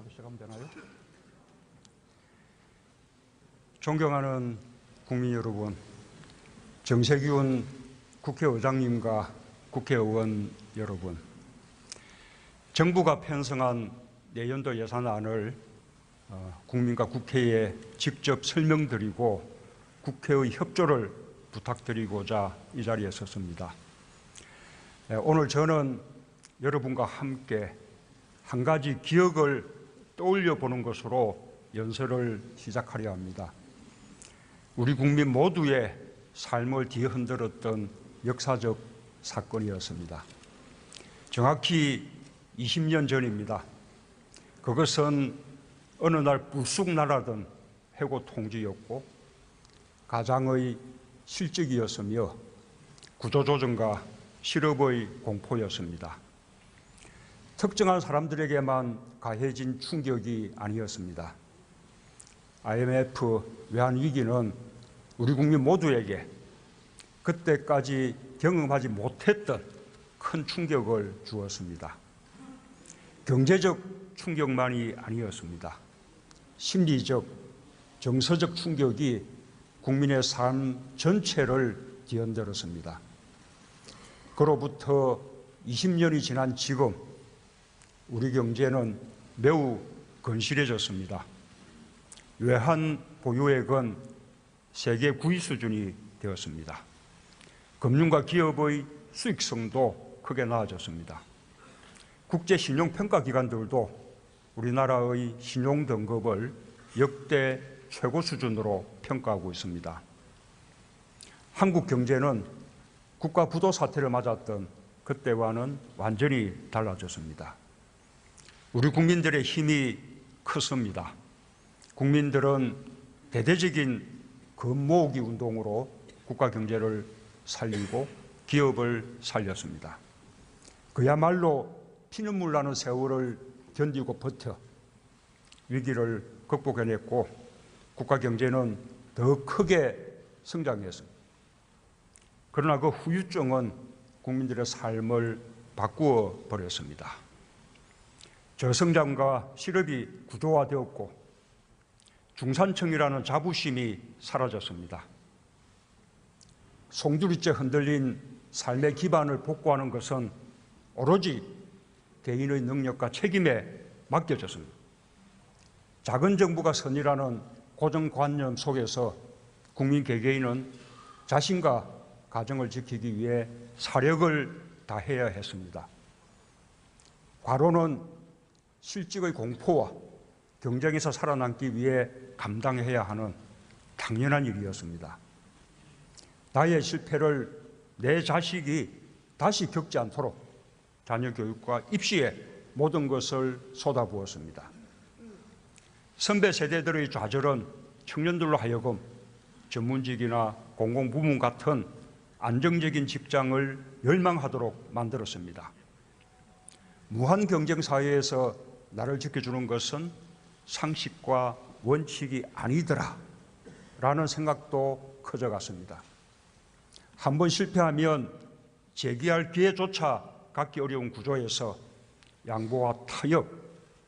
바로 시작하면 되나요? 존경하는 국민 여러분, 정세균 국회의장님과 국회의원 여러분, 정부가 편성한 내년도 예산안을 국민과 국회에 직접 설명드리고 국회의 협조를 부탁드리고자 이 자리에 섰습니다. 오늘 저는 여러분과 함께 한 가지 기억을 떠올려 보는 것으로 연설을 시작하려 합니다. 우리 국민 모두의 삶을 뒤흔들었던 역사적 사건이었습니다. 정확히 20년 전입니다. 그것은 어느 날 불쑥 날아든 해고 통지였고 가장의 실직이었으며 구조조정과 실업의 공포였습니다. 특정한 사람들에게만 가해진 충격이 아니었습니다. IMF 외환위기는 우리 국민 모두에게 그때까지 경험하지 못했던 큰 충격을 주었습니다. 경제적 충격만이 아니었습니다. 심리적, 정서적 충격이 국민의 삶 전체를 뒤흔들었습니다. 그로부터 20년이 지난 지금 우리 경제는 매우 건실해졌습니다. 외환 보유액은 세계 9위 수준이 되었습니다. 금융과 기업의 수익성도 크게 나아졌습니다. 국제 신용평가기관들도 우리나라의 신용 등급을 역대 최고 수준으로 평가하고 있습니다. 한국 경제는 국가 부도 사태를 맞았던 그때와는 완전히 달라졌습니다. 우리 국민들의 힘이 컸습니다. 국민들은 대대적인 금 모으기 운동으로 국가 경제를 살리고 기업을 살렸습니다. 그야말로 피눈물 나는 세월을 견디고 버텨 위기를 극복해냈고 국가 경제는 더 크게 성장했습니다. 그러나 그 후유증은 국민들의 삶을 바꾸어 버렸습니다. 저성장과 실업이 구조화되었고 중산층이라는 자부심이 사라졌습니다. 송두리째 흔들린 삶의 기반을 복구하는 것은 오로지 개인의 능력과 책임에 맡겨졌습니다. 작은 정부가 선이라는 고정관념 속에서 국민 개개인은 자신과 가정을 지키기 위해 사력을 다해야 했습니다. 과로는 실직의 공포와 경쟁에서 살아남기 위해 감당해야 하는 당연한 일이었습니다. 나의 실패를 내 자식이 다시 겪지 않도록 자녀 교육과 입시에 모든 것을 쏟아부었습니다. 선배 세대들의 좌절은 청년들로 하여금 전문직이나 공공부문 같은 안정적인 직장을 열망하도록 만들었습니다. 무한 경쟁 사회에서 나를 지켜주는 것은 상식과 원칙이 아니더라 라는 생각도 커져갔습니다. 한번 실패하면 재기할 기회조차 갖기 어려운 구조에서 양보와 타협,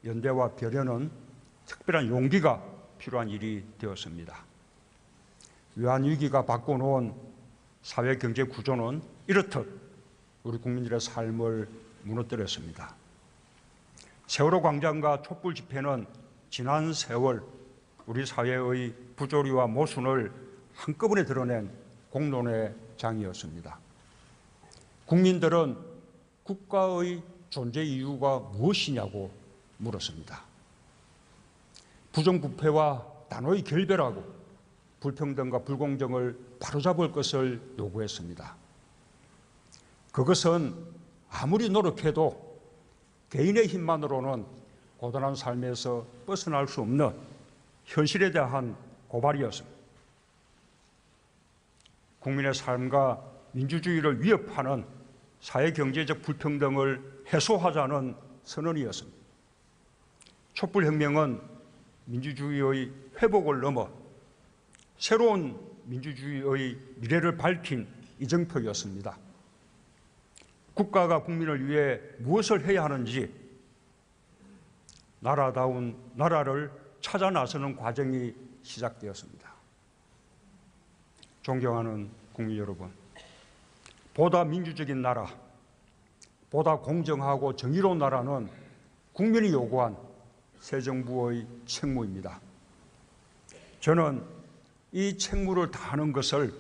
연대와 배려는 특별한 용기가 필요한 일이 되었습니다. 외환위기가 바꿔놓은 사회경제 구조는 이렇듯 우리 국민들의 삶을 무너뜨렸습니다. 세월호 광장과 촛불 집회는 지난 세월 우리 사회의 부조리와 모순을 한꺼번에 드러낸 공론의 장이었습니다. 국민들은 국가의 존재 이유가 무엇이냐고 물었습니다. 부정부패와 단호히 결별하고 불평등과 불공정을 바로잡을 것을 요구했습니다. 그것은 아무리 노력해도 개인의 힘만으로는 고단한 삶에서 벗어날 수 없는 현실에 대한 고발이었습니다. 국민의 삶과 민주주의를 위협하는 사회경제적 불평등을 해소하자는 선언이었습니다. 촛불혁명은 민주주의의 회복을 넘어 새로운 민주주의의 미래를 밝힌 이정표였습니다. 국가가 국민을 위해 무엇을 해야 하는지 나라다운 나라를 찾아 나서는 과정이 시작되었습니다. 존경하는 국민 여러분, 보다 민주적인 나라, 보다 공정하고 정의로운 나라는 국민이 요구한 새 정부의 책무입니다. 저는 이 책무를 다하는 것을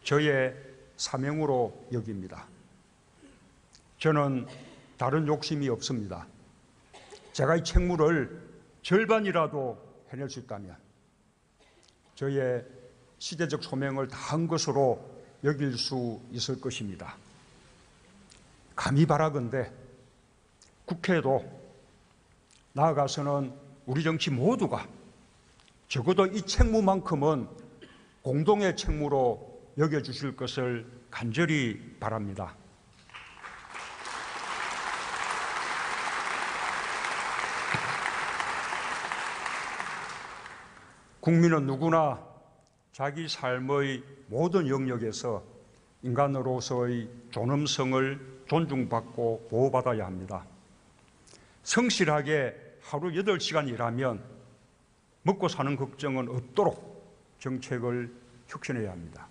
저의 사명으로 여깁니다. 저는 다른 욕심이 없습니다. 제가 이 책무를 절반이라도 해낼 수 있다면 저의 시대적 소명을 다한 것으로 여길 수 있을 것입니다. 감히 바라건대 국회도 나아가서는 우리 정치 모두가 적어도 이 책무만큼은 공동의 책무로 여겨주실 것을 간절히 바랍니다. 국민은 누구나 자기 삶의 모든 영역에서 인간으로서의 존엄성을 존중받고 보호받아야 합니다. 성실하게 하루 8시간 일하면 먹고 사는 걱정은 없도록 정책을 혁신해야 합니다.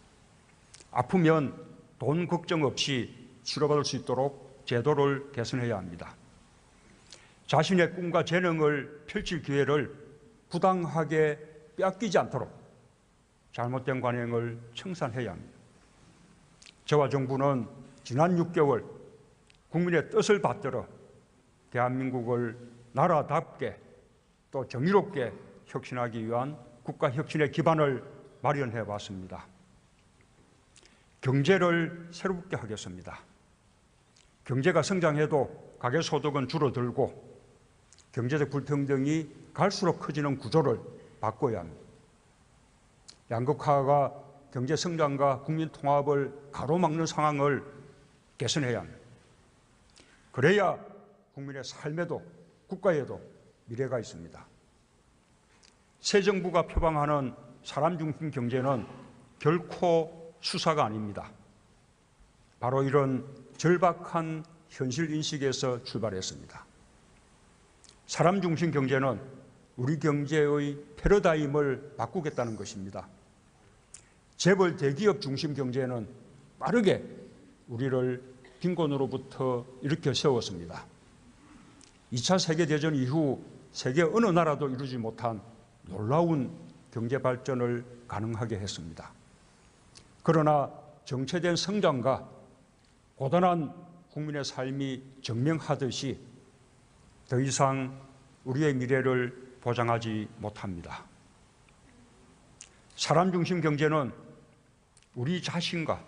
아프면 돈 걱정 없이 치료받을 수 있도록 제도를 개선해야 합니다. 자신의 꿈과 재능을 펼칠 기회를 부당하게 빼앗기지 않도록 잘못된 관행을 청산해야 합니다. 저와 정부는 지난 6개월 국민의 뜻을 받들어 대한민국을 나라답게 또 정의롭게 혁신하기 위한 국가혁신의 기반을 마련해 왔습니다. 경제를 새롭게 하겠습니다. 경제가 성장해도 가계소득은 줄어들고 경제적 불평등이 갈수록 커지는 구조를 바꿔야 합니다. 양극화가 경제 성장과 국민 통합을 가로막는 상황을 개선해야 합니다. 그래야 국민의 삶에도 국가에도 미래가 있습니다. 새 정부가 표방하는 사람 중심 경제는 결코 수사가 아닙니다. 바로 이런 절박한 현실 인식에서 출발했습니다. 사람 중심 경제는 우리 경제의 패러다임을 바꾸겠다는 것입니다. 재벌 대기업 중심 경제는 빠르게 우리를 빈곤으로부터 일으켜 세웠습니다. 2차 세계대전 이후 세계 어느 나라도 이루지 못한 놀라운 경제 발전을 가능하게 했습니다. 그러나 정체된 성장과 고단한 국민의 삶이 증명하듯이 더 이상 우리의 미래를 보장하지 못합니다. 사람 중심 경제는 우리 자신과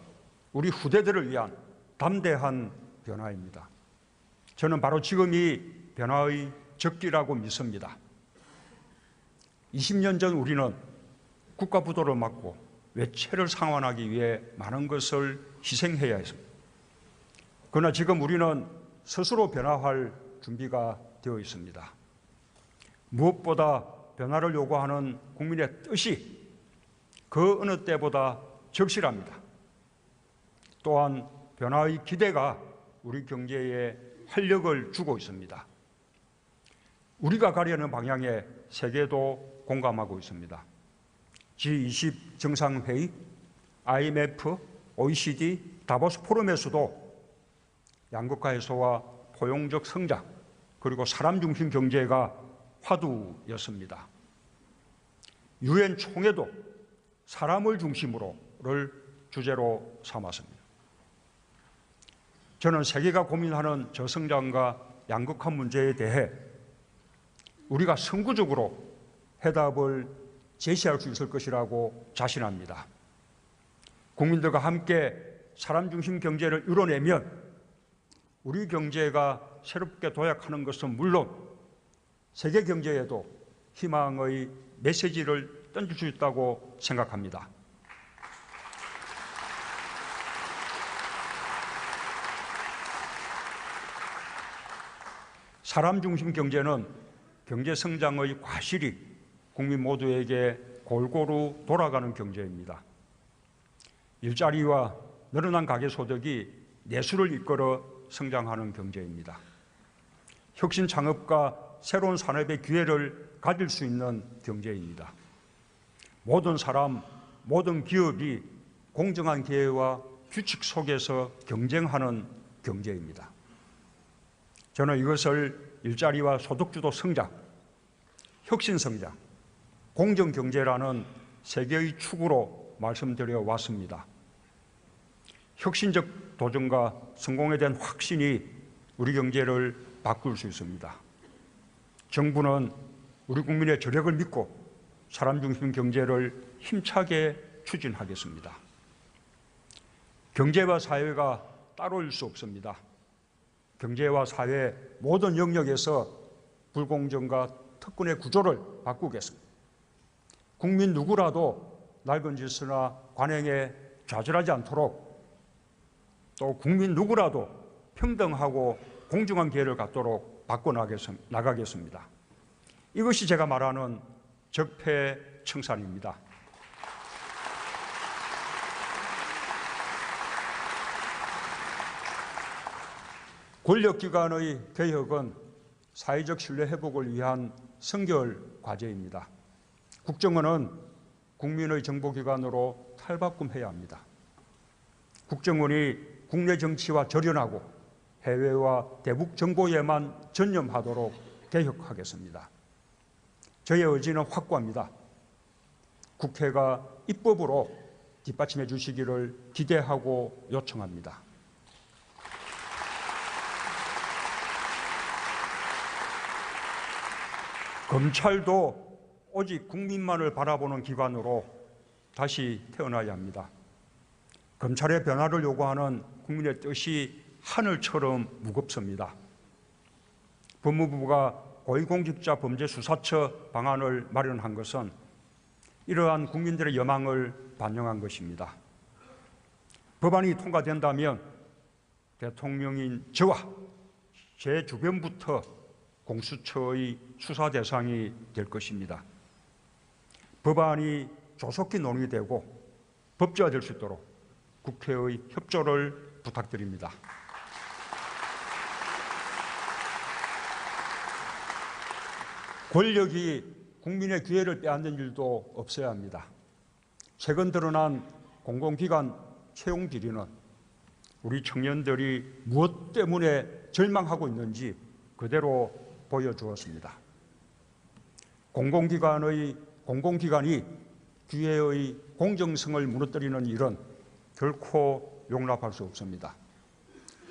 우리 후대들을 위한 담대한 변화입니다. 저는 바로 지금이 변화의 적기라고 믿습니다. 20년 전 우리는 국가 부도를 막고 외채를 상환하기 위해 많은 것을 희생해야 했습니다. 그러나 지금 우리는 스스로 변화할 준비가 되어 있습니다. 무엇보다 변화를 요구하는 국민의 뜻이 그 어느 때보다 적실합니다. 또한 변화의 기대가 우리 경제에 활력을 주고 있습니다. 우리가 가려는 방향에 세계도 공감하고 있습니다. G20 정상회의, IMF, OECD, 다보스 포럼에서도 양극화 해소와 포용적 성장, 그리고 사람 중심 경제가 화두였습니다. UN 총회도 사람을 중심으로를 주제로 삼았습니다. 저는 세계가 고민하는 저성장과 양극화 문제에 대해 우리가 선구적으로 해답을 제시할 수 있을 것이라고 자신합니다. 국민들과 함께 사람 중심 경제를 이뤄내면 우리 경제가 새롭게 도약하는 것은 물론 세계 경제에도 희망의 메시지를 던질 수 있다고 생각합니다. 사람 중심 경제는 경제 성장의 과실이 국민 모두에게 골고루 돌아가는 경제입니다. 일자리와 늘어난 가계소득이 내수를 이끌어 성장하는 경제입니다. 혁신 창업과 새로운 산업의 기회를 가질 수 있는 경제입니다. 모든 사람, 모든 기업이 공정한 기회와 규칙 속에서 경쟁하는 경제입니다. 저는 이것을 일자리와 소득주도 성장, 혁신 성장, 공정 경제라는 세 개의 축으로 말씀드려 왔습니다. 혁신적 도전과 성공에 대한 확신이 우리 경제를 바꿀 수 있습니다. 정부는 우리 국민의 저력을 믿고 사람 중심 경제를 힘차게 추진하겠습니다. 경제와 사회가 따로일 수 없습니다. 경제와 사회 모든 영역에서 불공정과 특권의 구조를 바꾸겠습니다. 국민 누구라도 낡은 질서나 관행에 좌절하지 않도록, 또 국민 누구라도 평등하고 공정한 기회를 갖도록 바꿔나가겠습니다. 이것이 제가 말하는 적폐청산입니다. 권력기관의 개혁은 사회적 신뢰 회복을 위한 성결 과제입니다. 국정원은 국민의 정보기관으로 탈바꿈해야 합니다. 국정원이 국내 정치와 절연하고 해외와 대북 정보에만 전념하도록 개혁하겠습니다. 저의 의지는 확고합니다. 국회가 입법으로 뒷받침해 주시기를 기대하고 요청합니다. 검찰도 오직 국민만을 바라보는 기관으로 다시 태어나야 합니다. 검찰의 변화를 요구하는 국민의 뜻이 하늘처럼 무겁습니다. 법무부가 고위공직자 범죄수사처 방안을 마련한 것은 이러한 국민들의 여망을 반영한 것입니다. 법안이 통과된다면 대통령인 저와 제 주변부터 공수처의 수사 대상이 될 것입니다. 법안이 조속히 논의되고 법제화될 수 있도록 국회의 협조를 부탁드립니다. 권력이 국민의 기회를 빼앗는 일도 없어야 합니다. 최근 드러난 공공기관 채용 비리는 우리 청년들이 무엇 때문에 절망하고 있는지 그대로 보여주었습니다. 공공기관이 기회의 공정성을 무너뜨리는 일은 결코 용납할 수 없습니다.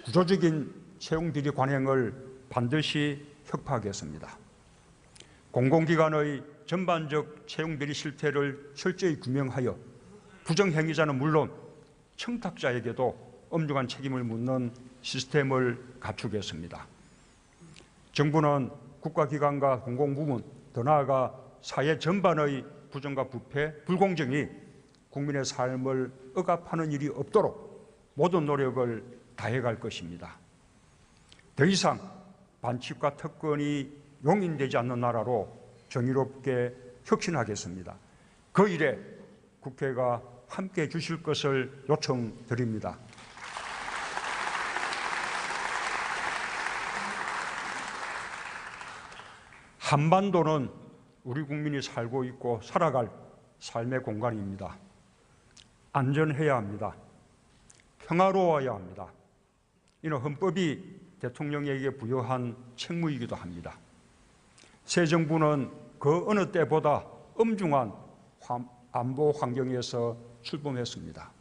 구조적인 채용 비리 관행을 반드시 혁파하겠습니다. 공공기관의 전반적 채용 비리 실태를 철저히 규명하여 부정행위자는 물론 청탁자에게도 엄중한 책임을 묻는 시스템을 갖추겠습니다. 정부는 국가기관과 공공부문, 더 나아가 사회 전반의 부정과 부패, 불공정이 국민의 삶을 억압하는 일이 없도록 모든 노력을 다해갈 것입니다. 더 이상 반칙과 특권이 용인되지 않는 나라로 정의롭게 혁신하겠습니다. 그 일에 국회가 함께해 주실 것을 요청드립니다. 한반도는 우리 국민이 살고 있고 살아갈 삶의 공간입니다. 안전해야 합니다. 평화로워야 합니다. 이는 헌법이 대통령에게 부여한 책무이기도 합니다. 새 정부는 그 어느 때보다 엄중한 안보 환경에서 출범했습니다.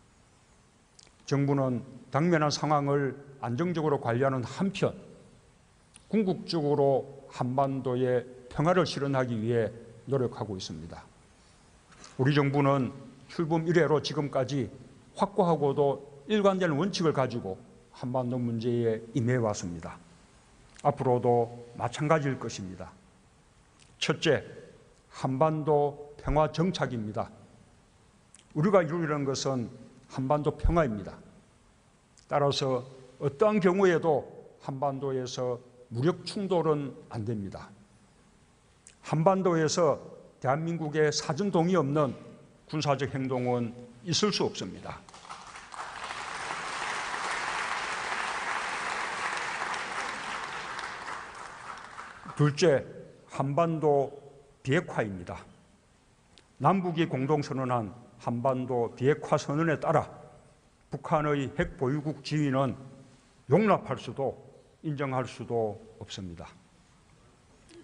정부는 당면한 상황을 안정적으로 관리하는 한편 궁극적으로 한반도의 평화를 실현하기 위해 노력하고 있습니다. 우리 정부는 출범 이래로 지금까지 확고하고도 일관된 원칙을 가지고 한반도 문제에 임해왔습니다. 앞으로도 마찬가지일 것입니다. 첫째, 한반도 평화 정착입니다. 우리가 이루려는 것은 한반도 평화입니다. 따라서 어떠한 경우에도 한반도에서 무력 충돌은 안 됩니다. 한반도에서 대한민국의 사전 동의 없는 군사적 행동은 있을 수 없습니다. 둘째, 한반도 비핵화입니다. 남북이 공동선언한 한반도 비핵화 선언에 따라 북한의 핵 보유국 지위는 용납할 수도 인정할 수도 없습니다.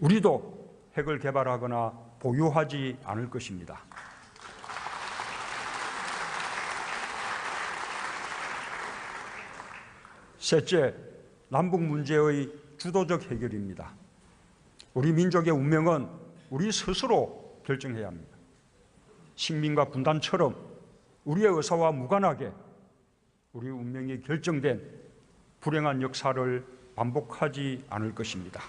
우리도 핵을 개발하거나 보유하지 않을 것입니다. 셋째, 남북 문제의 주도적 해결입니다. 우리 민족의 운명은 우리 스스로 결정해야 합니다. 식민과 분단처럼 우리의 의사와 무관하게 우리 운명이 결정된 불행한 역사를 반복하지 않을 것입니다.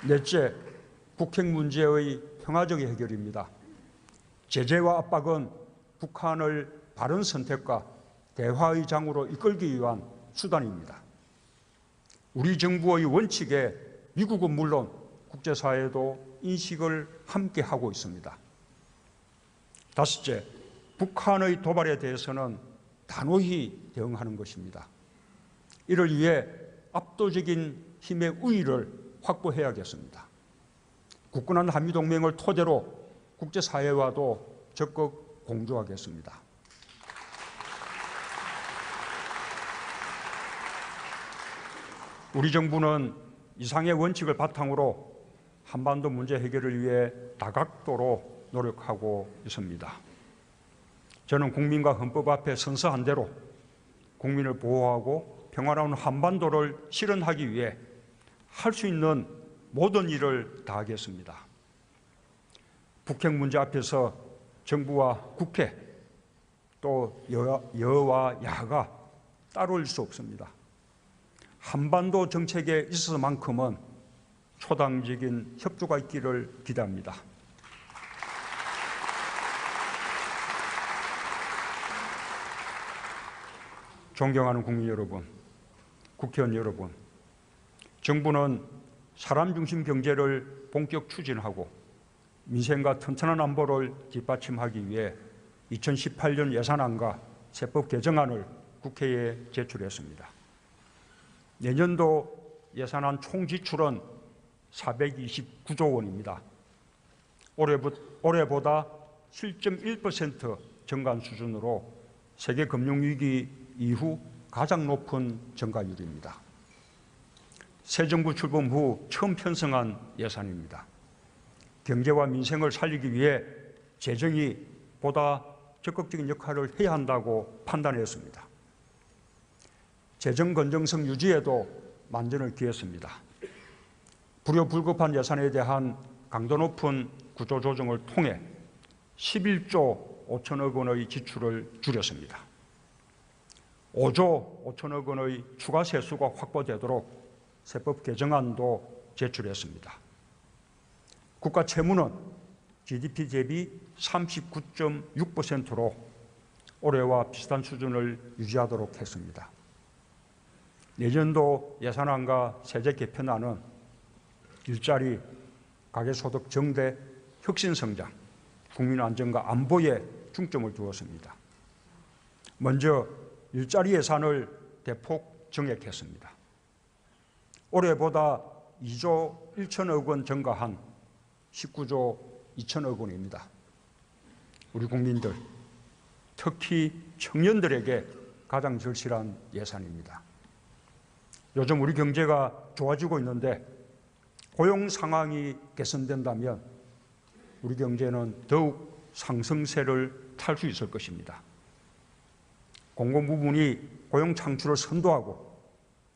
넷째, 북핵 문제의 평화적 해결입니다. 제재와 압박은 북한을 바른 선택과 대화의 장으로 이끌기 위한 수단입니다. 우리 정부의 원칙에 미국은 물론 국제사회도 인식을 함께 하고 있습니다. 다섯째, 북한의 도발에 대해서는 단호히 대응하는 것입니다. 이를 위해 압도적인 힘의 우위를 확보해야겠습니다. 굳건한 한미동맹을 토대로 국제사회와도 적극 공조하겠습니다. 우리 정부는 이상의 원칙을 바탕으로 한반도 문제 해결을 위해 다각도로 노력하고 있습니다. 저는 국민과 헌법 앞에 선서한 대로 국민을 보호하고 평화로운 한반도를 실현하기 위해 할 수 있는 모든 일을 다하겠습니다. 북핵 문제 앞에서 정부와 국회 또 여와 야가 따로일 수 없습니다. 한반도 정책에 있어서만큼은 초당적인 협조가 있기를 기대합니다. 존경하는 국민 여러분, 국회의원 여러분, 정부는 사람 중심 경제를 본격 추진하고 민생과 튼튼한 안보를 뒷받침하기 위해 2018년 예산안과 세법 개정안을 국회에 제출했습니다. 내년도 예산안 총 지출은 429조 원입니다. 올해보다 7.1% 증가한 수준으로 세계 금융위기 이후 가장 높은 증가율입니다. 새 정부 출범 후 처음 편성한 예산입니다. 경제와 민생을 살리기 위해 재정이 보다 적극적인 역할을 해야 한다고 판단했습니다. 재정 건전성 유지에도 만전을 기했습니다. 불효불급한 예산에 대한 강도 높은 구조조정을 통해 11조 5천억 원의 지출을 줄였습니다. 5조 5천억 원의 추가 세수가 확보되도록 세법 개정안도 제출했습니다. 국가 채무는 GDP 대비 39.6%로 올해와 비슷한 수준을 유지하도록 했습니다. 내년도 예산안과 세제 개편안은 일자리, 가계소득 증대, 혁신성장, 국민 안전과 안보에 중점을 두었습니다. 먼저 일자리 예산을 대폭 증액했습니다. 올해보다 2조 1천억 원 증가한 19조 2천억 원입니다. 우리 국민들, 특히 청년들에게 가장 절실한 예산입니다. 요즘 우리 경제가 좋아지고 있는데 고용 상황이 개선된다면 우리 경제는 더욱 상승세를 탈 수 있을 것입니다. 공공부문이 고용 창출을 선도하고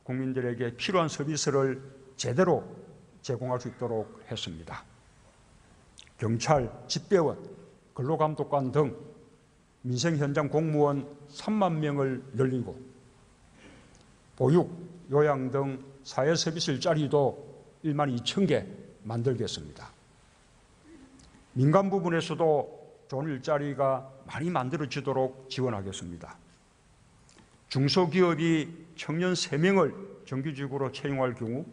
국민들에게 필요한 서비스를 제대로 제공할 수 있도록 했습니다. 경찰, 집배원, 근로감독관 등 민생 현장 공무원 3만 명을 늘리고 보육, 요양 등 사회서비스 일자리도 1만 2천 개 만들겠습니다. 민간 부분에서도 좋은 일자리가 많이 만들어지도록 지원하겠습니다. 중소기업이 청년 3명을 정규직으로 채용할 경우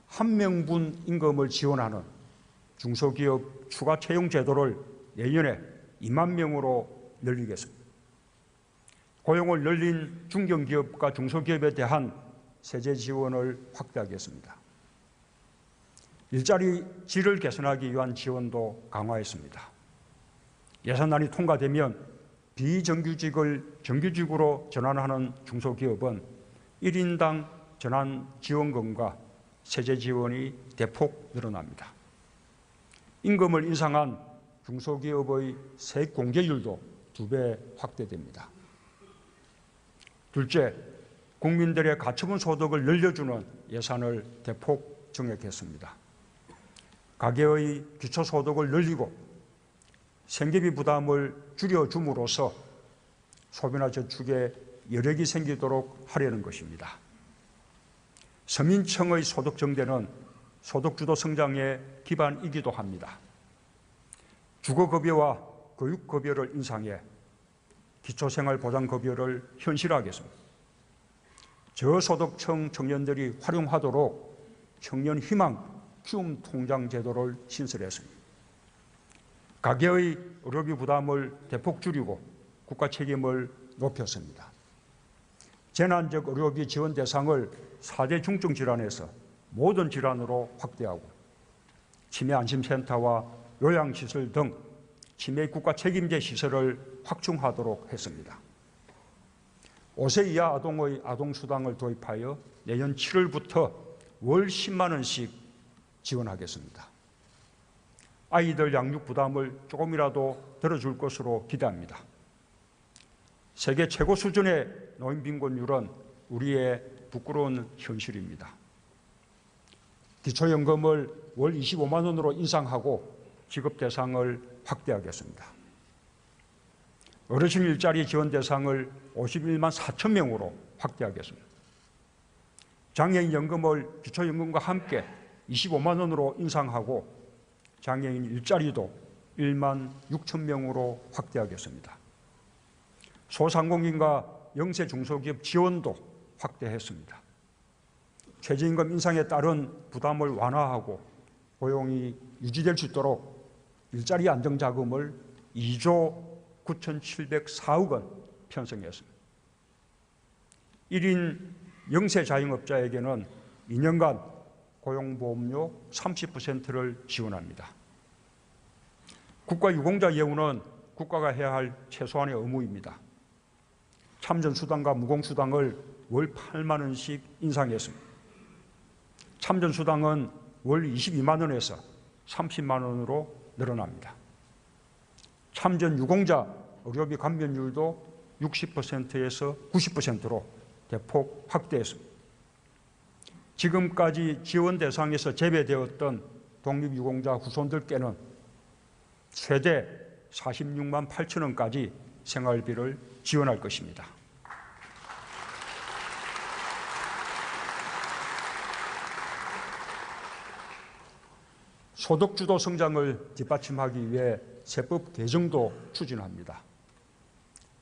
1명분 임금을 지원하는 중소기업 추가 채용 제도를 내년에 2만 명으로 늘리겠습니다. 고용을 늘린 중견기업과 중소기업에 대한 세제 지원을 확대하겠습니다. 일자리 질을 개선하기 위한 지원도 강화했습니다. 예산안이 통과되면 비정규직을 정규직으로 전환하는 중소기업은 1인당 전환 지원금과 세제 지원이 대폭 늘어납니다. 임금을 인상한 중소기업의 세액 공제율도 2배 확대됩니다. 둘째, 국민들의 가처분 소득을 늘려주는 예산을 대폭 증액했습니다. 가계의 기초소득을 늘리고 생계비 부담을 줄여줌으로써 소비나 저축에 여력이 생기도록 하려는 것입니다. 서민층의 소득 증대는 소득주도 성장의 기반이기도 합니다. 주거급여와 교육급여를 인상해 기초생활보장급여를 현실화하겠습니다. 저소득층 청년들이 활용하도록 청년희망 키움 통장 제도를 신설했습니다. 가계의 의료비 부담을 대폭 줄이고 국가 책임을 높였습니다. 재난적 의료비 지원 대상을 4대 중증 질환에서 모든 질환으로 확대하고 치매 안심센터와 요양시설 등 치매 국가 책임제 시설을 확충하도록 했습니다. 5세 이하 아동의 아동수당을 도입하여 내년 7월부터 월 10만 원씩 지원하겠습니다. 아이들 양육 부담을 조금이라도 덜어줄 것으로 기대합니다. 세계 최고 수준의 노인 빈곤율은 우리의 부끄러운 현실입니다. 기초연금을 월 25만 원으로 인상하고 지급 대상을 확대하겠습니다. 어르신 일자리 지원 대상을 51만 4천 명으로 확대하겠습니다. 장애인 연금을 기초연금과 함께 25만 원으로 인상하고 장애인 일자리도 1만 6천 명으로 확대하겠습니다. 소상공인과 영세 중소기업 지원도 확대했습니다. 최저임금 인상에 따른 부담을 완화하고 고용이 유지될 수 있도록 일자리 안정자금을 2조 9,704억 원 편성했습니다. 1인 영세 자영업자에게는 2년간 고용보험료 30%를 지원합니다. 국가유공자 예우는 국가가 해야 할 최소한의 의무입니다. 참전수당과 무공수당을 월 8만 원씩 인상했습니다. 참전수당은 월 22만 원에서 30만 원으로 늘어납니다. 참전유공자 의료비 감면율도 60%에서 90%로 대폭 확대했습니다. 지금까지 지원 대상에서 제외되었던 독립유공자 후손들께는 최대 46만 8천 원까지 생활비를 지원할 것입니다. 소득주도 성장을 뒷받침하기 위해 세법 개정도 추진합니다.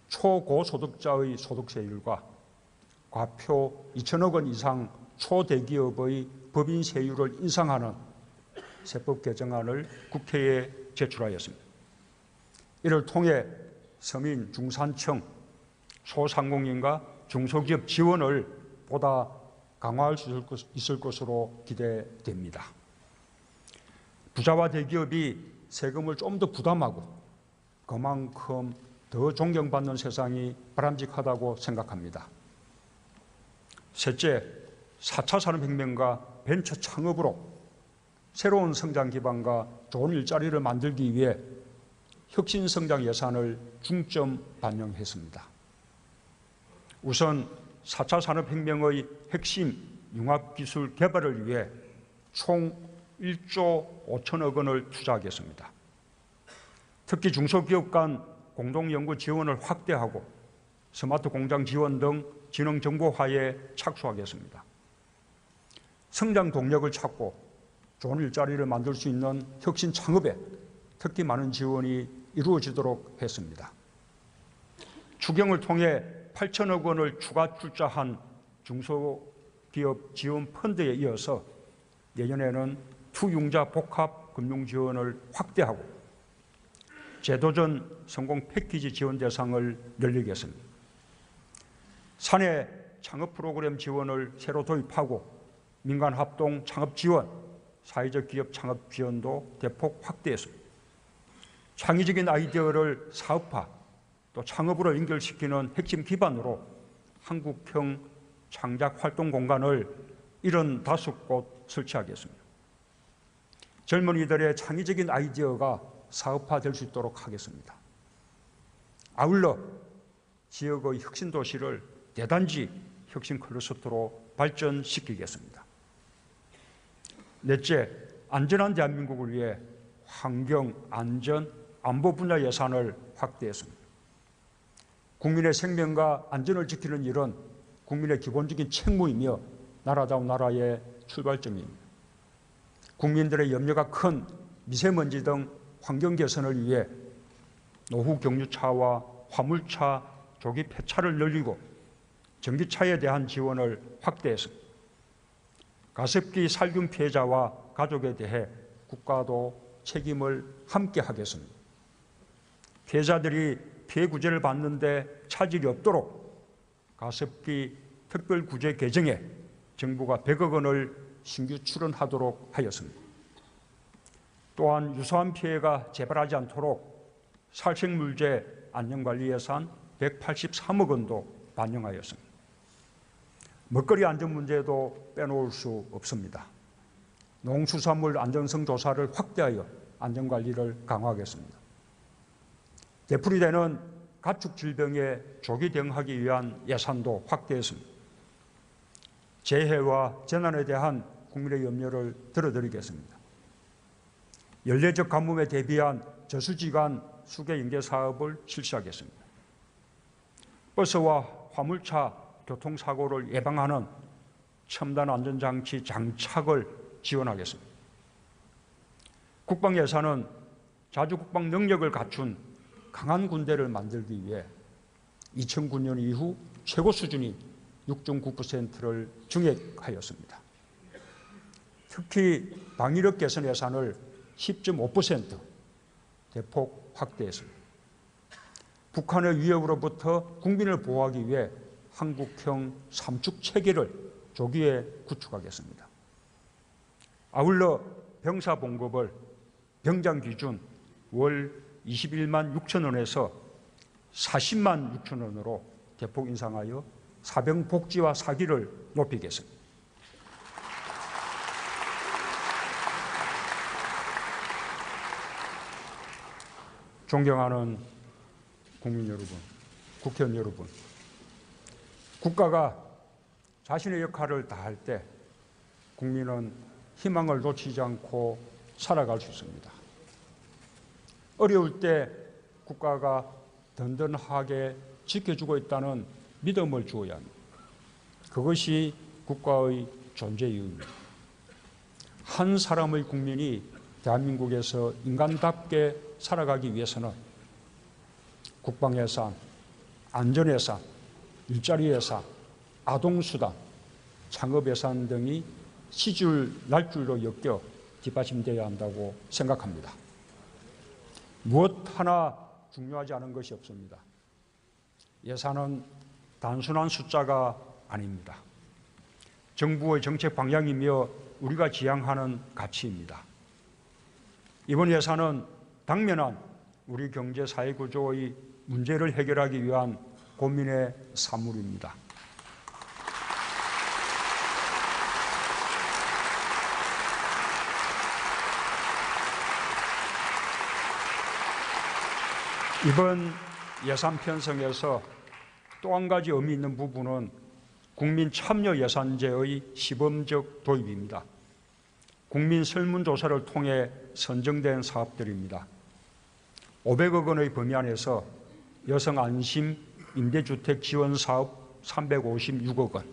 초고소득자의 소득세율과 과표 2천억 원 이상 초대기업의 법인 세율을 인상하는 세법 개정안을 국회에 제출하였습니다. 이를 통해 서민, 중산층, 소상공인과 중소기업 지원을 보다 강화할 수 있을 것으로 기대됩니다. 부자와 대기업이 세금을 좀 더 부담하고 그만큼 더 존경받는 세상이 바람직하다고 생각합니다. 셋째, 4차 산업혁명과 벤처 창업으로 새로운 성장 기반과 좋은 일자리를 만들기 위해 혁신성장 예산을 중점 반영했습니다. 우선 4차 산업혁명의 핵심 융합기술 개발을 위해 총 1조 5천억 원을 투자하겠습니다. 특히 중소기업 간 공동연구 지원을 확대하고 스마트 공장 지원 등 지능정보화에 착수하겠습니다. 성장 동력을 찾고 좋은 일자리를 만들 수 있는 혁신 창업에 특히 많은 지원이 이루어지도록 했습니다. 추경을 통해 8천억 원을 추가 출자한 중소기업 지원 펀드에 이어서 내년에는 투융자 복합 금융 지원을 확대하고 제도전 성공 패키지 지원 대상을 늘리겠습니다. 사내 창업 프로그램 지원을 새로 도입하고 민간 합동 창업 지원, 사회적 기업 창업 지원도 대폭 확대했습니다. 창의적인 아이디어를 사업화, 또 창업으로 연결시키는 핵심 기반으로 한국형 창작 활동 공간을 75곳 설치하겠습니다. 젊은이들의 창의적인 아이디어가 사업화될 수 있도록 하겠습니다. 아울러 지역의 혁신 도시를 대단지 혁신 클러스터로 발전시키겠습니다. 넷째, 안전한 대한민국을 위해 환경, 안전, 안보 분야 예산을 확대했습니다. 국민의 생명과 안전을 지키는 일은 국민의 기본적인 책무이며 나라다운 나라의 출발점입니다. 국민들의 염려가 큰 미세먼지 등 환경 개선을 위해 노후 경유차와 화물차 조기 폐차를 늘리고 전기차에 대한 지원을 확대했습니다. 가습기 살균 피해자와 가족에 대해 국가도 책임을 함께 하겠습니다. 피해자들이 피해 구제를 받는데 차질이 없도록 가습기 특별구제 개정에 정부가 100억 원을 신규 출원하도록 하였습니다. 또한 유사한 피해가 재발하지 않도록 살생물제 안전관리 예산 183억 원도 반영하였습니다. 먹거리 안전 문제도 빼놓을 수 없습니다. 농수산물 안전성 조사를 확대하여 안전관리를 강화하겠습니다. 되풀이되는 가축 질병에 조기 대응하기 위한 예산도 확대했습니다. 재해와 재난에 대한 국민의 염려를 들어드리겠습니다. 연례적 가뭄에 대비한 저수지간 수계 연계 사업을 실시하겠습니다. 버스와 화물차 교통사고를 예방하는 첨단 안전장치 장착을 지원하겠습니다. 국방 예산은 자주국방 능력을 갖춘 강한 군대를 만들기 위해 2009년 이후 최고 수준인 6.9%를 증액하였습니다. 특히 방위력 개선 예산을 10.5% 대폭 확대했습니다. 북한의 위협으로부터 국민을 보호하기 위해 한국형 삼축 체계를 조기에 구축하겠습니다. 아울러 병사 봉급을 병장 기준 월 21만 6천 원에서 40만 6천 원으로 대폭 인상하여 사병 복지와 사기를 높이겠습니다. 존경하는 국민 여러분, 국회의원 여러분, 국가가 자신의 역할을 다할 때 국민은 희망을 놓치지 않고 살아갈 수 있습니다. 어려울 때 국가가 든든하게 지켜주고 있다는 믿음을 주어야 합니다. 그것이 국가의 존재 이유입니다. 한 사람의 국민이 대한민국에서 인간답게 살아가기 위해서는 국방예산, 안전예산, 일자리 예산, 아동수당, 창업예산 등이 시줄 날줄로 엮여 뒷받침되어야 한다고 생각합니다. 무엇 하나 중요하지 않은 것이 없습니다. 예산은 단순한 숫자가 아닙니다. 정부의 정책 방향이며 우리가 지향하는 가치입니다. 이번 예산은 당면한 우리 경제 사회 구조의 문제를 해결하기 위한 고민의 산물입니다. 이번 예산 편성에서 또 한 가지 의미 있는 부분은 국민 참여 예산제의 시범적 도입입니다. 국민 설문조사를 통해 선정된 사업들입니다. 500억 원의 범위 안에서 여성 안심 임대주택 지원 사업 356억 원,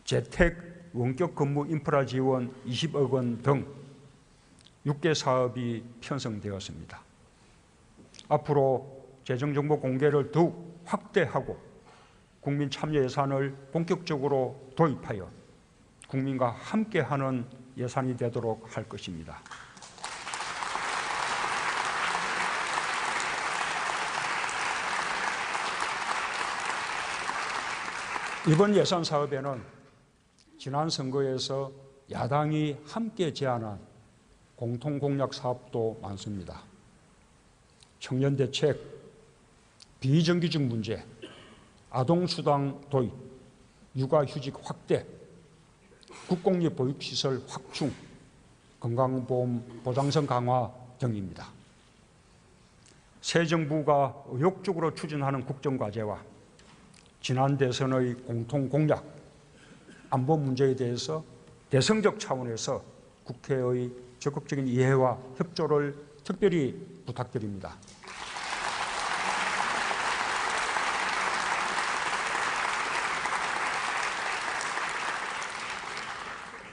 재택 원격 근무 인프라 지원 20억 원 등 6개 사업이 편성되었습니다. 앞으로 재정정보 공개를 더욱 확대하고 국민 참여 예산을 본격적으로 도입하여 국민과 함께하는 예산이 되도록 할 것입니다. 이번 예산 사업에는 지난 선거에서 야당이 함께 제안한 공통공약 사업도 많습니다. 청년대책, 비정규직 문제, 아동수당 도입, 육아휴직 확대, 국공립 보육시설 확충, 건강보험 보장성 강화 등입니다. 새 정부가 의욕적으로 추진하는 국정과제와 지난 대선의 공통공약, 안보 문제에 대해서 대승적 차원에서 국회의 적극적인 이해와 협조를 특별히 부탁드립니다.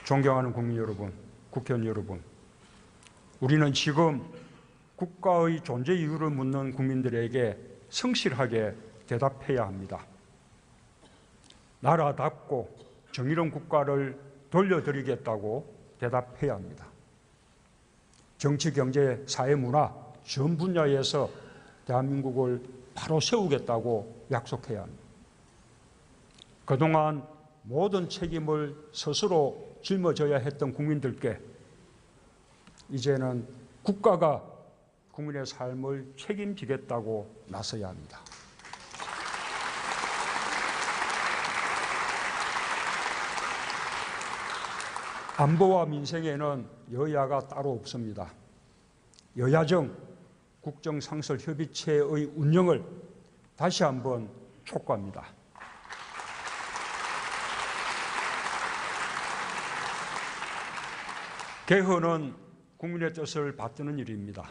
존경하는 국민 여러분, 국회의원 여러분, 우리는 지금 국가의 존재 이유를 묻는 국민들에게 성실하게 대답해야 합니다. 나라답고 정의로운 국가를 돌려드리겠다고 대답해야 합니다. 정치, 경제, 사회, 문화 전 분야에서 대한민국을 바로 세우겠다고 약속해야 합니다. 그동안 모든 책임을 스스로 짊어져야 했던 국민들께 이제는 국가가 국민의 삶을 책임지겠다고 나서야 합니다. 안보와 민생에는 여야가 따로 없습니다. 여야정 국정상설협의체의 운영을 다시 한번 촉구합니다. 개헌은 국민의 뜻을 받드는 일입니다.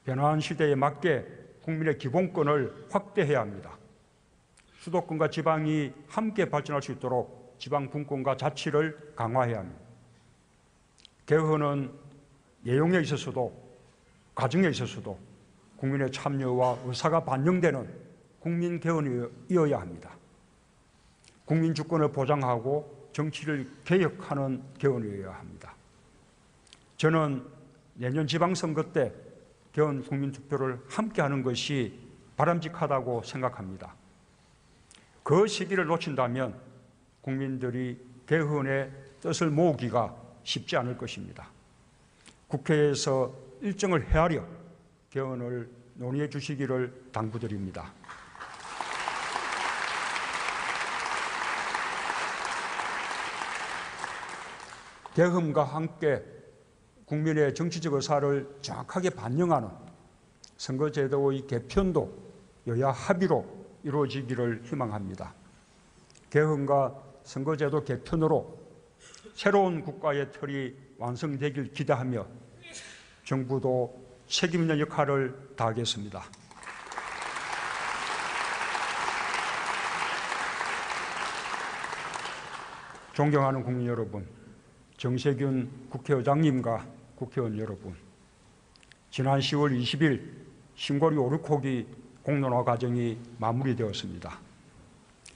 변화한 시대에 맞게 국민의 기본권을 확대해야 합니다. 수도권과 지방이 함께 발전할 수 있도록 지방 분권과 자치를 강화해야 합니다. 개헌은 내용에 있어서도 과정에 있어서도 국민의 참여와 의사가 반영되는 국민 개헌이어야 합니다. 국민 주권을 보장하고 정치를 개혁하는 개헌이어야 합니다. 저는 내년 지방선거 때 개헌 국민투표를 함께하는 것이 바람직하다고 생각합니다. 그 시기를 놓친다면 국민들이 개헌의 뜻을 모으기가 쉽지 않을 것입니다. 국회에서 일정을 헤아려 개헌을 논의해 주시기를 당부드립니다. 개헌과 함께 국민의 정치적 의사를 정확하게 반영하는 선거제도의 개편도 여야 합의로 이루어지기를 희망합니다. 개헌과 선거제도 개편으로 새로운 국가의 틀이 완성되길 기대하며 정부도 책임 있는 역할을 다하겠습니다. 존경하는 국민 여러분, 정세균 국회의장님과 국회의원 여러분, 지난 10월 20일 신고리 오르코기 공론화 과정이 마무리되었습니다.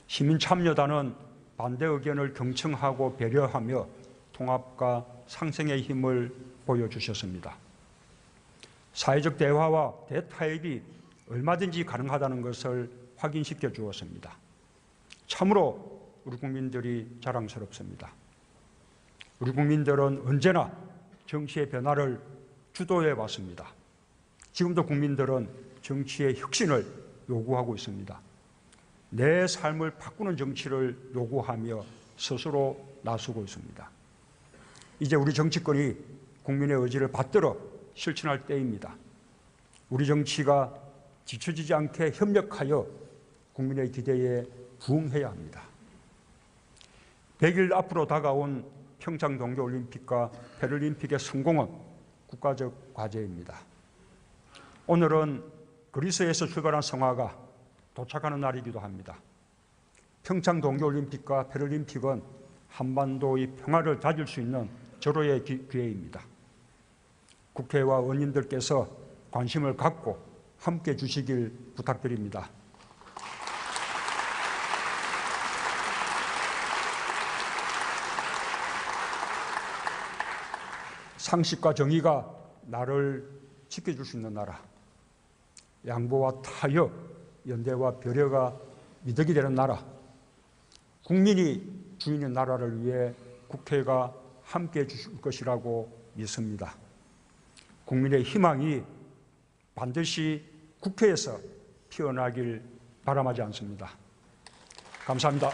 시민참여단은 반대 의견을 경청하고 배려하며 통합과 상생의 힘을 보여주셨습니다. 사회적 대화와 대타협이 얼마든지 가능하다는 것을 확인시켜 주었습니다. 참으로 우리 국민들이 자랑스럽습니다. 우리 국민들은 언제나 정치의 변화를 주도해 왔습니다. 지금도 국민들은 정치의 혁신을 요구하고 있습니다. 내 삶을 바꾸는 정치를 요구하며 스스로 나서고 있습니다. 이제 우리 정치권이 국민의 의지를 받들어 실천할 때입니다. 우리 정치가 지쳐지지 않게 협력하여 국민의 기대에 부응해야 합니다. 100일 앞으로 다가온 평창 동계올림픽과 패럴림픽의 성공은 국가적 과제입니다. 오늘은 그리스에서 출발한 성화가 도착하는 날이기도 합니다. 평창 동계올림픽과 패럴림픽은 한반도의 평화를 다질 수 있는 절호의 기회입니다. 국회와 의원님들께서 관심을 갖고 함께 주시길 부탁드립니다. 상식과 정의가 나를 지켜줄 수 있는 나라, 양보와 타협, 연대와 배려가 미덕이 되는 나라, 국민이 주인의 나라를 위해 국회가 함께해 주실 것이라고 믿습니다. 국민의 희망이 반드시 국회에서 피어나길 바람하지 않습니다. 감사합니다.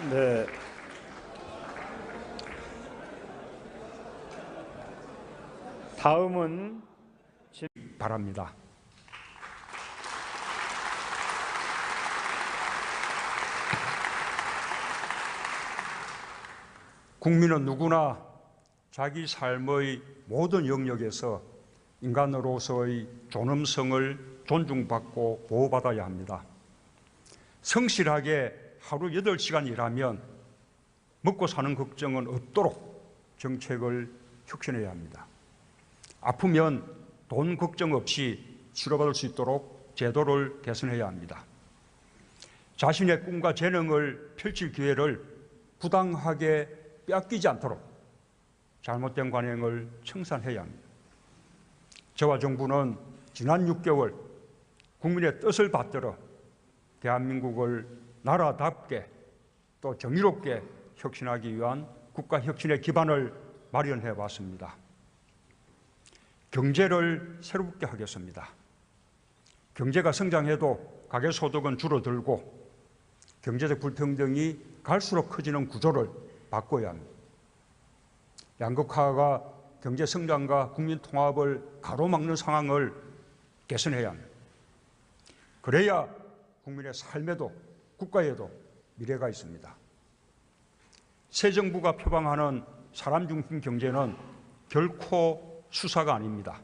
네. 다음은 바랍니다. 국민은 누구나 자기 삶의 모든 영역에서 인간으로서의 존엄성을 존중받고 보호받아야 합니다. 성실하게 하루 8시간 일하면 먹고 사는 걱정은 없도록 정책을 혁신해야 합니다. 아프면 돈 걱정 없이 치료받을 수 있도록 제도를 개선해야 합니다. 자신의 꿈과 재능을 펼칠 기회를 부당하게 빼앗기지 않도록 잘못된 관행을 청산해야 합니다. 저와 정부는 지난 6개월 국민의 뜻을 받들어 대한민국을 나라답게 또 정의롭게 혁신하기 위한 국가 혁신의 기반을 마련해 왔습니다. 경제를 새롭게 하겠습니다. 경제가 성장해도 가계소득은 줄어들고 경제적 불평등이 갈수록 커지는 구조를 바꿔야 합니다. 양극화가 경제 성장과 국민 통합을 가로막는 상황을 개선해야 합니다. 그래야 국민의 삶에도 국가에도 미래가 있습니다. 새 정부가 표방하는 사람 중심 경제는 결코 수사가 아닙니다.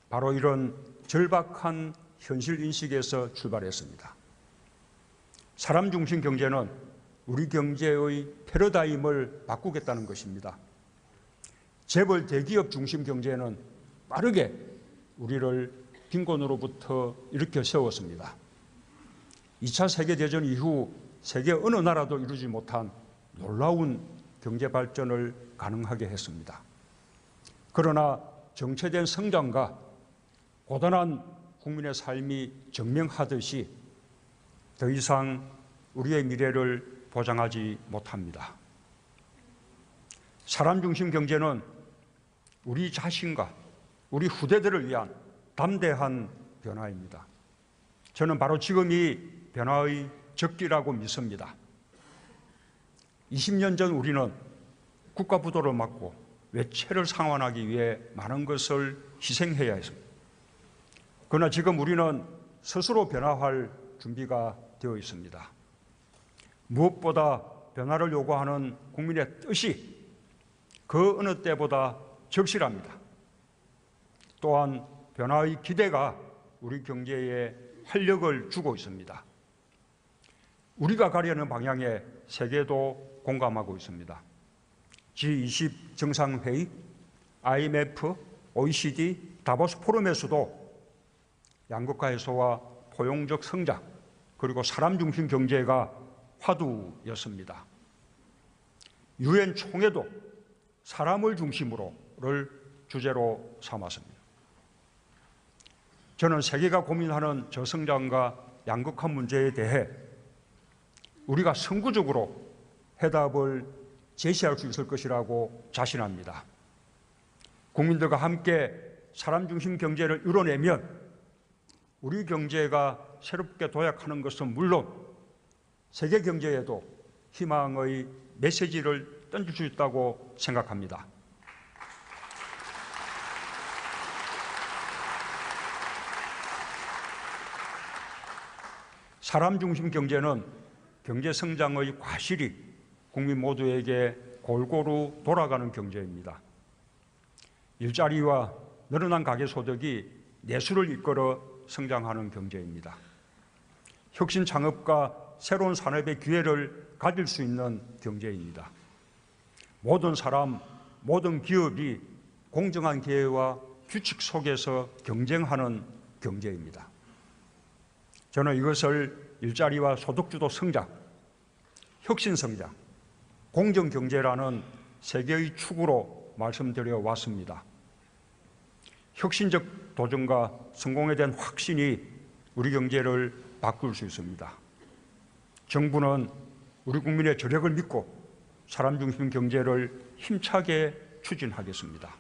바로 이런 절박한 현실 인식에서 출발했습니다. 사람 중심 경제는 우리 경제의 패러다임을 바꾸겠다는 것입니다. 재벌 대기업 중심 경제는 빠르게 우리를 빈곤으로부터 일으켜 세웠습니다. 2차 세계대전 이후 세계 어느 나라도 이루지 못한 놀라운 경제 발전을 가능하게 했습니다. 그러나 정체된 성장과 고단한 국민의 삶이 증명하듯이 더 이상 우리의 미래를 보장하지 못합니다. 사람 중심 경제는 우리 자신과 우리 후대들을 위한 담대한 변화입니다. 저는 바로 지금이 변화의 적기라고 믿습니다. 20년 전 우리는 국가 부도를 막고 외채를 상환하기 위해 많은 것을 희생해야 했습니다. 그러나 지금 우리는 스스로 변화할 준비가 되어 있습니다. 무엇보다 변화를 요구하는 국민의 뜻이 그 어느 때보다 적실합니다. 또한 변화의 기대가 우리 경제에 활력을 주고 있습니다. 우리가 가려는 방향에 세계도 공감하고 있습니다. G20 정상회의, IMF, OECD, 다보스 포럼에서도 양극화 해소와 포용적 성장, 그리고 사람 중심 경제가 화두였습니다. 유엔 총회도 사람을 중심으로를 주제로 삼았습니다. 저는 세계가 고민하는 저성장과 양극화 문제에 대해 우리가 선구적으로 해답을 제시할 수 있을 것이라고 자신합니다. 국민들과 함께 사람 중심 경제를 이뤄내면 우리 경제가 새롭게 도약하는 것은 물론 세계 경제에도 희망의 메시지를 던질 수 있다고 생각합니다. 사람 중심 경제는 경제 성장의 과실이 국민 모두에게 골고루 돌아가는 경제입니다. 일자리와 늘어난 가계소득이 내수를 이끌어 성장하는 경제입니다. 혁신 창업과 새로운 산업의 기회를 가질 수 있는 경제입니다. 모든 사람, 모든 기업이 공정한 기회와 규칙 속에서 경쟁하는 경제입니다. 저는 이것을 일자리와 소득주도 성장, 혁신 성장, 공정경제라는 세 개의 축으로 말씀드려 왔습니다. 혁신적 도전과 성공에 대한 확신이 우리 경제를 바꿀 수 있습니다. 정부는 우리 국민의 저력을 믿고 사람 중심 경제를 힘차게 추진하겠습니다.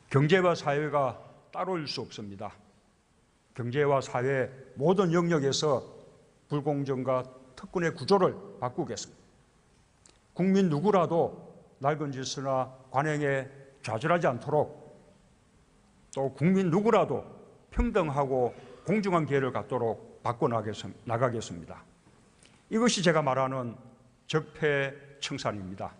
경제와 사회가 따로일 수 없습니다. 경제와 사회 모든 영역에서 불공정과 특권의 구조를 바꾸겠습니다. 국민 누구라도 낡은 질서나 관행에 좌절하지 않도록, 또 국민 누구라도 평등하고 공정한 기회를 갖도록 바꿔나가겠습니다. 이것이 제가 말하는 적폐청산입니다.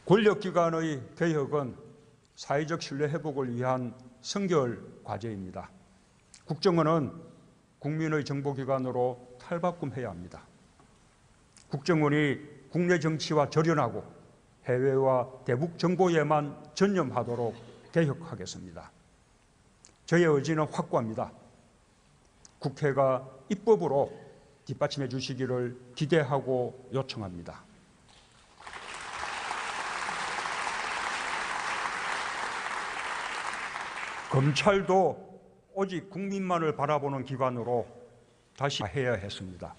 권력기관의 개혁은 사회적 신뢰 회복을 위한 선결 과제입니다. 국정원은 국민의 정보기관으로 탈바꿈해야 합니다. 국정원이 국내 정치와 절연하고 해외와 대북 정보에만 전념하도록 개혁하겠습니다. 저의 의지는 확고합니다. 국회가 입법으로 뒷받침해 주시기를 기대하고 요청합니다. 검찰도 오직 국민만을 바라보는 기관으로 다시 해야 했습니다.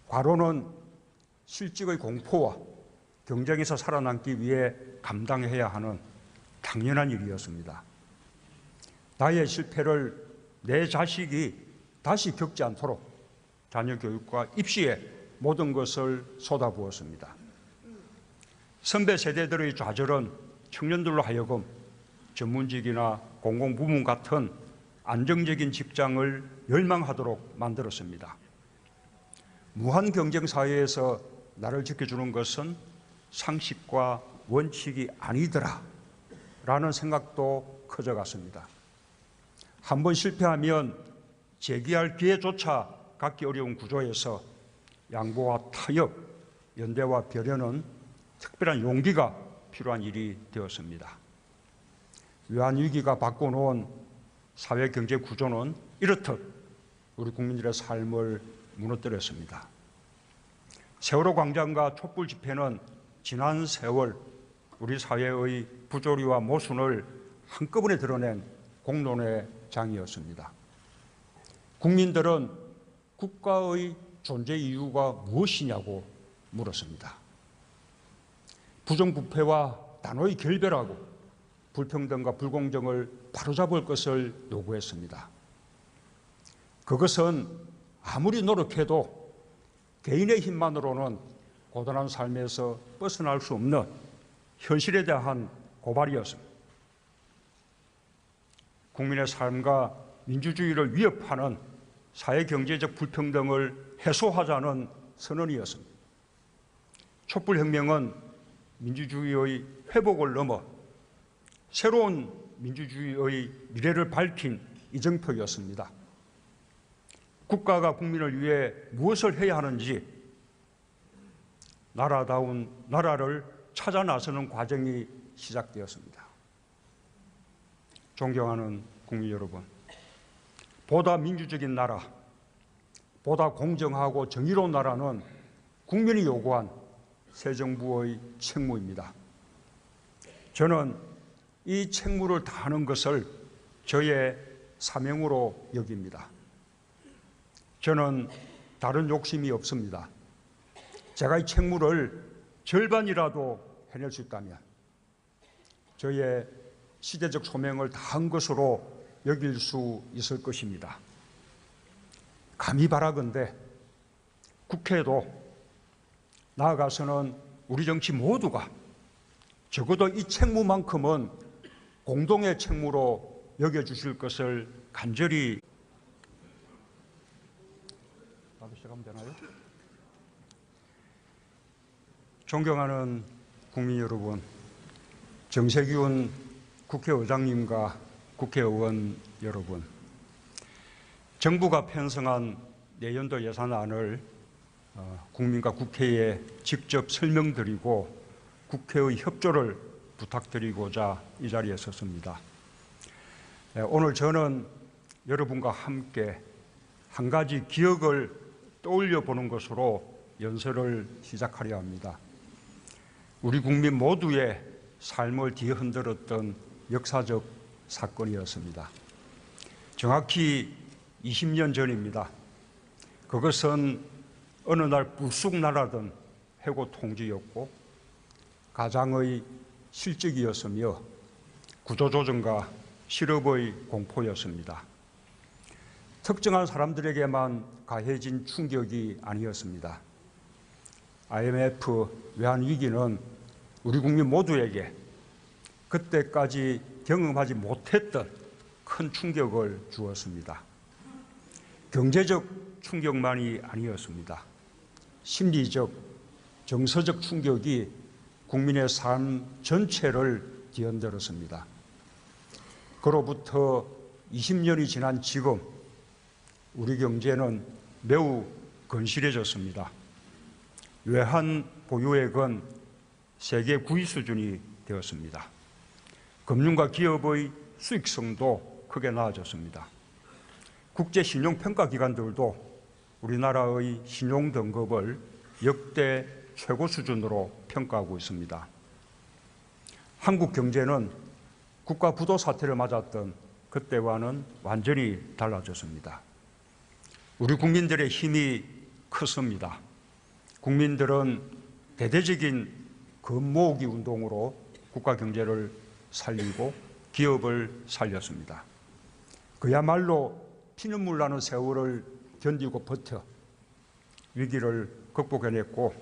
과로는 실직의 공포와 경쟁에서 살아남기 위해 감당해야 하는 당연한 일이었습니다. 나의 실패를 내 자식이 다시 겪지 않도록 자녀 교육과 입시에 모든 것을 쏟아부었습니다. 선배 세대들의 좌절은 청년들로 하여금 전문직이나 공공부문 같은 안정적인 직장을 열망하도록 만들었습니다. 무한 경쟁 사회에서 나를 지켜주는 것은 상식과 원칙이 아니더라 라는 생각도 커져갔습니다. 한번 실패하면 재기할 기회조차 갖기 어려운 구조에서 양보와 타협, 연대와 배려는 특별한 용기가 필요한 일이 되었습니다. 외환위기가 바꿔놓은 사회경제 구조는 이렇듯 우리 국민들의 삶을 무너뜨렸습니다. 세월호 광장과 촛불 집회는 지난 세월 우리 사회의 부조리와 모순을 한꺼번에 드러낸 공론의 장이었습니다. 국민들은 국가의 존재 이유가 무엇이냐고 물었습니다. 부정부패와 단호히 결별하고 불평등과 불공정을 바로잡을 것을 요구했습니다. 그것은 아무리 노력해도 개인의 힘만으로는 고단한 삶에서 벗어날 수 없는 현실에 대한 고발이었습니다. 국민의 삶과 민주주의를 위협하는 사회경제적 불평등을 해소하자는 선언이었습니다. 촛불혁명은 민주주의의 회복을 넘어 새로운 민주주의의 미래를 밝힌 이정표였습니다. 국가가 국민을 위해 무엇을 해야 하는지 나라다운 나라를 찾아 나서는 과정이 시작되었습니다. 존경하는 국민 여러분, 보다 민주적인 나라, 보다 공정하고 정의로운 나라는 국민이 요구한 새 정부의 책무입니다. 저는 이 책무를 다하는 것을 저의 사명으로 여깁니다. 저는 다른 욕심이 없습니다. 제가 이 책무를 절반이라도 해낼 수 있다면 저의 시대적 소명을 다한 것으로 여길 수 있을 것입니다. 감히 바라건대 국회도 나아가서는 우리 정치 모두가 적어도 이 책무만큼은 공동의 책무로 여겨주실 것을 간절히 시작하면 되나요? 존경하는 국민 여러분, 정세균 국회의장님과 국회의원 여러분, 정부가 편성한 내년도 예산안을 국민과 국회에 직접 설명드리고 국회의 협조를 부탁드리고자 이 자리에 섰습니다. 오늘 저는 여러분과 함께 한 가지 기억을 떠올려 보는 것으로 연설을 시작하려 합니다. 우리 국민 모두의 삶을 뒤흔들었던 역사적 사건이었습니다. 정확히 20년 전입니다. 그것은 어느 날 불쑥 날아든 해고 통지였고 가장의 실직이었으며 구조조정과 실업의 공포였습니다. 특정한 사람들에게만 가해진 충격이 아니었습니다. IMF 외환위기는 우리 국민 모두에게 그때까지 경험하지 못했던 큰 충격을 주었습니다. 경제적 충격만이 아니었습니다. 심리적, 정서적 충격이 국민의 삶 전체를 뒤흔들었습니다. 그로부터 20년이 지난 지금 우리 경제는 매우 건실해졌습니다. 외환 보유액은 세계 9위 수준이 되었습니다. 금융과 기업의 수익성도 크게 나아졌습니다. 국제 신용평가기관들도 우리나라의 신용 등급을 역대 최고 수준으로 평가하고 있습니다. 한국 경제는 국가 부도 사태를 맞았던 그때와는 완전히 달라졌습니다. 우리 국민들의 힘이 컸습니다. 국민들은 대대적인 금 모으기 운동으로 국가 경제를 살리고 기업을 살렸습니다. 그야말로 피눈물 나는 세월을 견디고 버텨 위기를 극복해냈고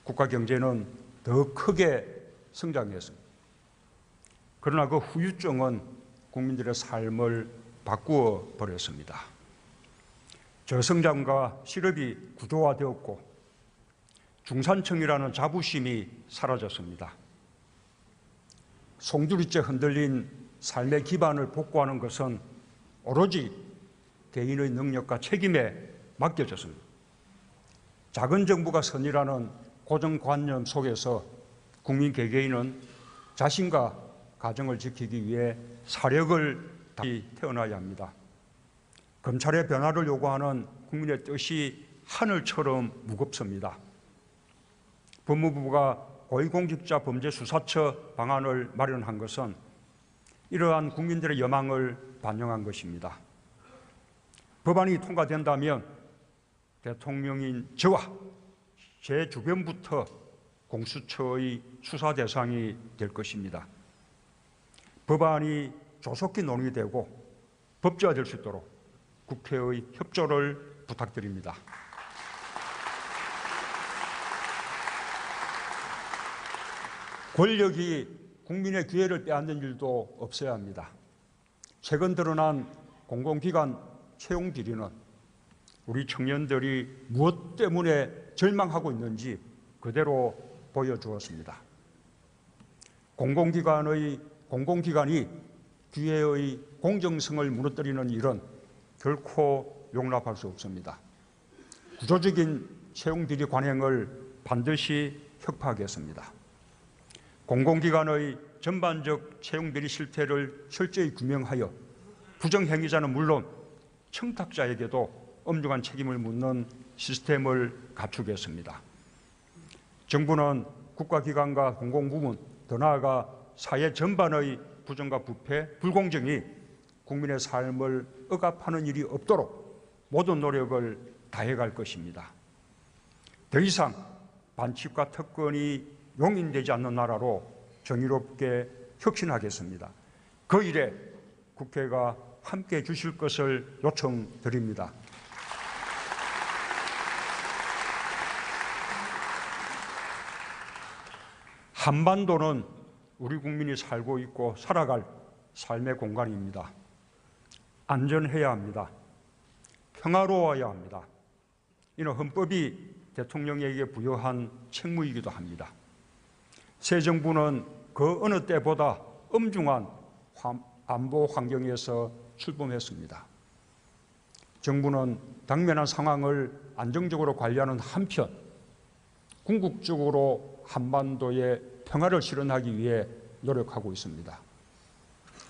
국가 경제는 더 크게 성장했습니다. 그러나 그 후유증은 국민들의 삶을 바꾸어 버렸습니다. 저성장과 실업이 구조화되었고 중산층이라는 자부심이 사라졌습니다. 송두리째 흔들린 삶의 기반을 복구하는 것은 오로지 개인의 능력과 책임에 맡겨졌습니다. 작은 정부가 선이라는 고정관념 속에서 국민 개개인은 자신과 가정을 지키기 위해 사력을 다시 태어나야 합니다. 검찰의 변화를 요구하는 국민의 뜻이 하늘처럼 무겁습니다. 법무부가 고위공직자범죄수사처 방안을 마련한 것은 이러한 국민들의 여망을 반영한 것입니다. 법안이 통과된다면 대통령인 저와 제 주변부터 공수처의 수사 대상이 될 것입니다. 법안이 조속히 논의되고 법제화될 수 있도록 국회의 협조를 부탁드립니다. 권력이 국민의 기회를 빼앗는 일도 없어야 합니다. 최근 드러난 공공기관 채용 비리는 우리 청년들이 무엇 때문에 절망하고 있는지 그대로 보여주었습니다. 공공기관이 기회의 공정성을 무너뜨리는 일은 결코 용납할 수 없습니다. 구조적인 채용 비리 관행을 반드시 혁파하겠습니다. 공공기관의 전반적 채용 비리 실태를 철저히 규명하여 부정행위자는 물론 청탁자에게도 엄중한 책임을 묻는 시스템을 갖추겠습니다. 정부는 국가기관과 공공부문, 더 나아가 사회 전반의 부정과 부패, 불공정이 국민의 삶을 억압하는 일이 없도록 모든 노력을 다해갈 것입니다. 더 이상 반칙과 특권이 용인되지 않는 나라로 정의롭게 혁신하겠습니다. 그 일에 국회가 함께해 주실 것을 요청드립니다. 한반도는 우리 국민이 살고 있고 살아갈 삶의 공간입니다. 안전해야 합니다. 평화로워야 합니다. 이는 헌법이 대통령에게 부여한 책무이기도 합니다. 새 정부는 그 어느 때보다 엄중한 안보 환경에서 출범했습니다. 정부는 당면한 상황을 안정적으로 관리하는 한편 궁극적으로 한반도의 평화를 실현하기 위해 노력하고 있습니다.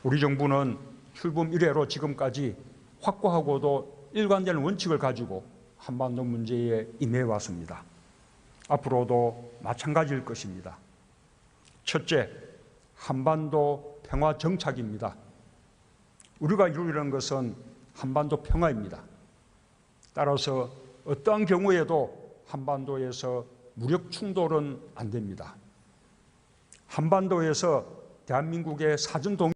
우리 정부는 출범 이래로 지금까지 확고하고도 일관된 원칙을 가지고 한반도 문제에 임해왔습니다. 앞으로도 마찬가지일 것입니다. 첫째, 한반도 평화 정착입니다. 우리가 이루려는 것은 한반도 평화입니다. 따라서 어떠한 경우에도 한반도에서 무력 충돌은 안 됩니다. 한반도에서 대한민국의 사전 동맹